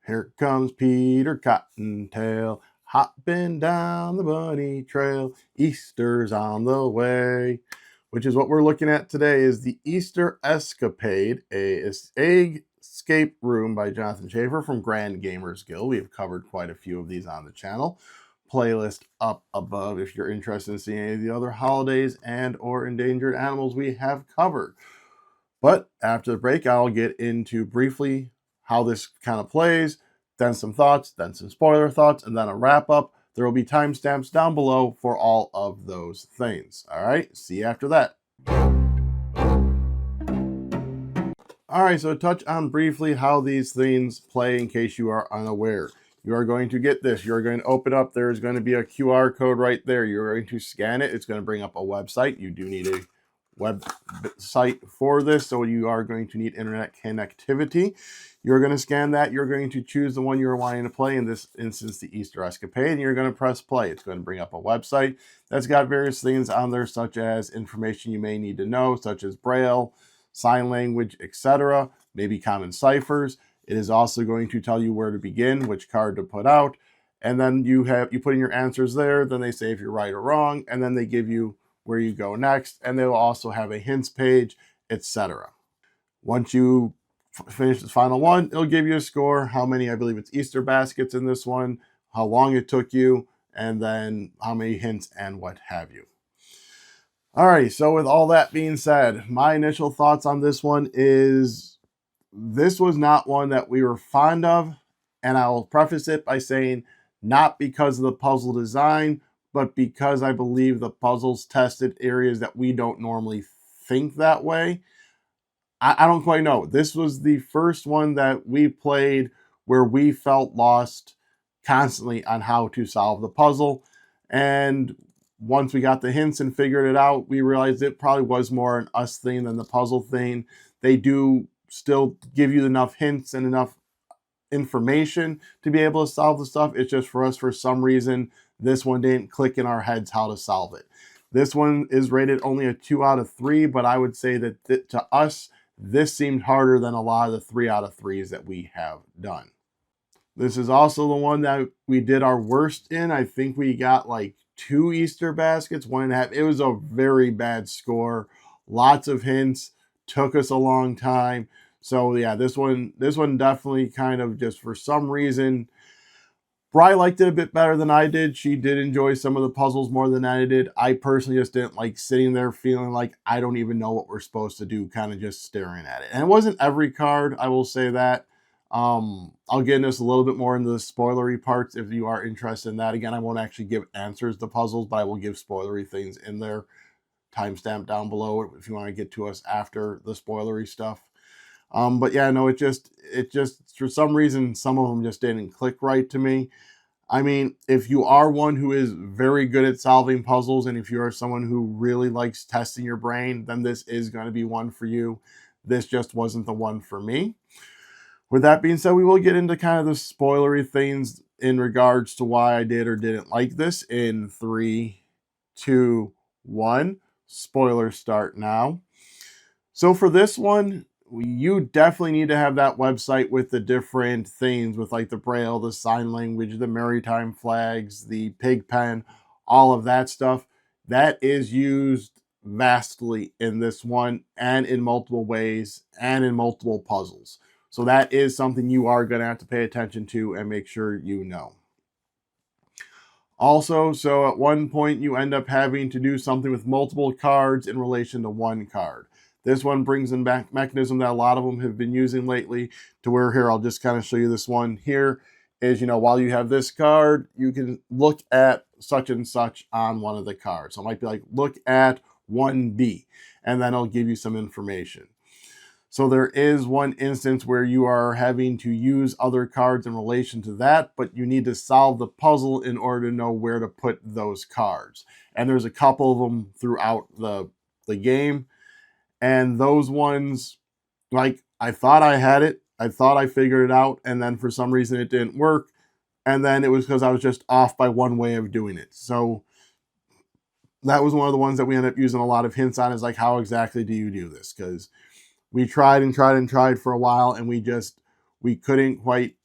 Here comes Peter Cottontail, hopping down the bunny trail. Easter's on the way, which is what we're looking at today is the Easter Escapade, a escape room by Jonathan Schaefer from Grand Gamers Guild. We've covered quite a few of these on the channel. Playlist up above if you're interested in seeing any of the other holidays and or endangered animals we have covered. But after the break, I'll get into briefly how this kind of plays, then some thoughts, then some spoiler thoughts, and then a wrap up. There will be timestamps down below for all of those things. All right, see you after that. All right, so touch on briefly how these things play in case you are unaware. You are going to get this. You're going to open up. There's going to be a QR code right there. You're going to scan it. It's going to bring up a website. You do need a website for this, so you are going to need internet connectivity. You're going to scan that. You're going to choose the one you're wanting to play, in this instance the Easter Escapade, and you're going to press play. It's going to bring up a website that's got various things on there, such as information you may need to know, such as Braille, sign language, etc., maybe common ciphers. It is also going to tell you where to begin, which card to put out, and then you put in your answers there. Then they say if you're right or wrong, and then they give you where you go next, and they will also have a hints page, etc. Once you finish the final one, it'll give you a score, how many, I believe it's Easter baskets in this one, how long it took you, and then how many hints and what have you. Alrighty, so with all that being said, my initial thoughts on this one is this was not one that we were fond of, and I will preface it by saying not because of the puzzle design, but because I believe the puzzles tested areas that we don't normally think that way. I don't quite know. This was the first one that we played where we felt lost constantly on how to solve the puzzle. And once we got the hints and figured it out, we realized it probably was more an us thing than the puzzle thing. They do still give you enough hints and enough information to be able to solve the stuff. It's just for us, for some reason, this one didn't click in our heads how to solve it. This one is rated only a 2 out of 3, but I would say that to us, this seemed harder than a lot of the 3 out of 3s that we have done. This is also the one that we did our worst in. I think we got like 2 Easter baskets, 1.5. It was a very bad score. Lots of hints. Took us a long time. So yeah, this one definitely kind of just for some reason, Bri liked it a bit better than I did. She did enjoy some of the puzzles more than I did. I personally just didn't like sitting there feeling like I don't even know what we're supposed to do, kind of just staring at it. And it wasn't every card, I will say that. I'll get into this a little bit more into the spoilery parts if you are interested in that. Again, I won't actually give answers to puzzles, but I will give spoilery things in there. Timestamp down below if you want to get to us after the spoilery stuff. But yeah, no, it just for some reason, some of them just didn't click right to me. I mean, if you are one who is very good at solving puzzles, and if you are someone who really likes testing your brain, then this is going to be one for you. This just wasn't the one for me. With that being said, we will get into kind of the spoilery things in regards to why I did or didn't like this in 3, 2, 1. Spoilers start now. So for this one, you definitely need to have that website with the different things, with like the Braille, the sign language, the maritime flags, the pig pen, all of that stuff. That is used vastly in this one and in multiple ways and in multiple puzzles. So that is something you are going to have to pay attention to and make sure you know. Also, so at one point you end up having to do something with multiple cards in relation to one card. This one brings in back mechanism that a lot of them have been using lately, to where here, I'll just kind of show you this one here is, while you have this card, you can look at such and such on one of the cards. So it might be like, look at 1B, and then it'll give you some information. So there is one instance where you are having to use other cards in relation to that, but you need to solve the puzzle in order to know where to put those cards. And there's a couple of them throughout the game. And those ones, like, I thought I had it. I thought I figured it out. And then for some reason it didn't work. And then it was because I was just off by one way of doing it. So that was one of the ones that we ended up using a lot of hints on, is like, how exactly do you do this? Because we tried and tried and tried for a while, and we couldn't quite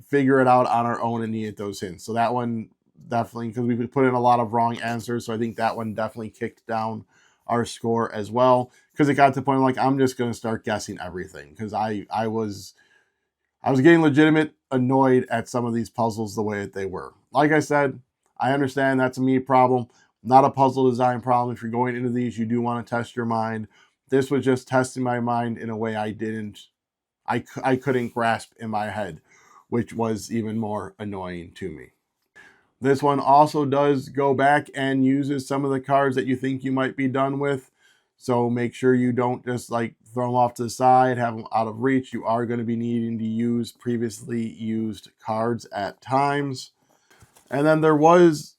figure it out on our own and needed those hints. So that one definitely, because we put in a lot of wrong answers, so I think that one definitely kicked down our score as well, because it got to the point like I'm just going to start guessing everything, because I was getting legitimate annoyed at some of these puzzles the way that they were. Like I said, I understand that's a me problem, not a puzzle design problem. If you're going into these, you do want to test your mind. This was just testing my mind in a way I couldn't grasp in my head, which was even more annoying to me. This one also does go back and uses some of the cards that you think you might be done with. So make sure you don't just like throw them off to the side, have them out of reach. You are going to be needing to use previously used cards at times. And then there was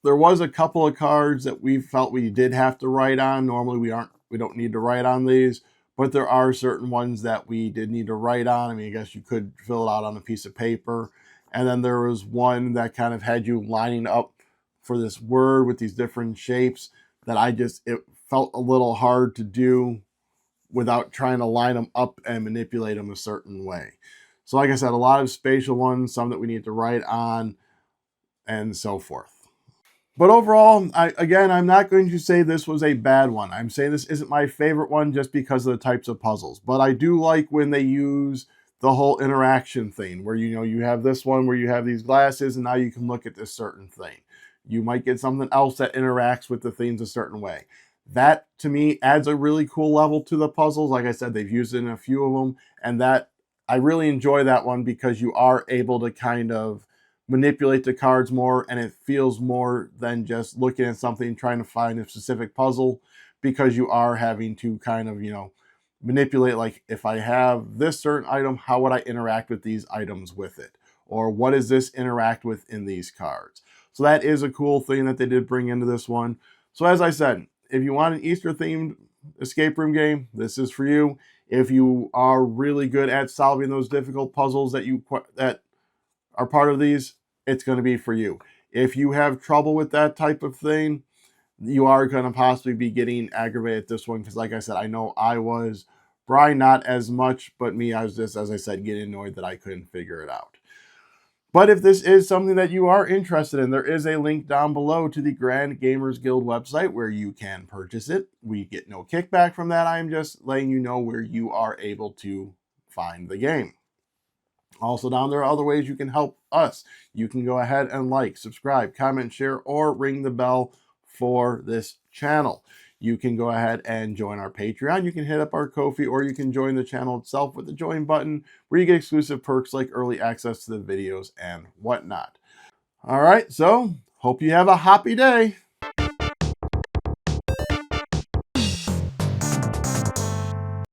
a couple of cards that we felt we did have to write on. Normally we don't need to write on these, but there are certain ones that we did need to write on. I mean, I guess you could fill it out on a piece of paper. And then there was one that kind of had you lining up for this word with these different shapes that it felt a little hard to do without trying to line them up and manipulate them a certain way. So like I said, a lot of spatial ones, some that we need to write on, and so forth. But overall, I'm not going to say this was a bad one. I'm saying this isn't my favorite one just because of the types of puzzles. But I do like when they use the whole interaction thing, where you have this one where you have these glasses and now you can look at this certain thing. You might get something else that interacts with the things a certain way. That, to me, adds a really cool level to the puzzles. Like I said, they've used it in a few of them. And that I really enjoy that one because you are able to kind of manipulate the cards more, and it feels more than just looking at something trying to find a specific puzzle, because you are having to kind of manipulate, like, if I have this certain item, how would I interact with these items with it, or what does this interact with in these cards. So that is a cool thing that they did bring into this one. So as I said, if you want an Easter themed escape room game, this is for you. If you are really good at solving those difficult puzzles that are part of these, it's going to be for you. If you have trouble with that type of thing, you are going to possibly be getting aggravated at this one, because like I said, I know I was. Brian, not as much, but me, I was just, as I said, getting annoyed that I couldn't figure it out. But if this is something that you are interested in, there is a link down below to the Grand Gamers Guild website where you can purchase it. We get no kickback from that. I'm just letting you know where you are able to find the game. Also down there are other ways you can help us. You can go ahead and like, subscribe, comment, share, or ring the bell for this channel. You can go ahead and join our Patreon. You can hit up our Ko-fi, or you can join the channel itself with the join button, where you get exclusive perks like early access to the videos and whatnot. All right, so hope you have a happy day.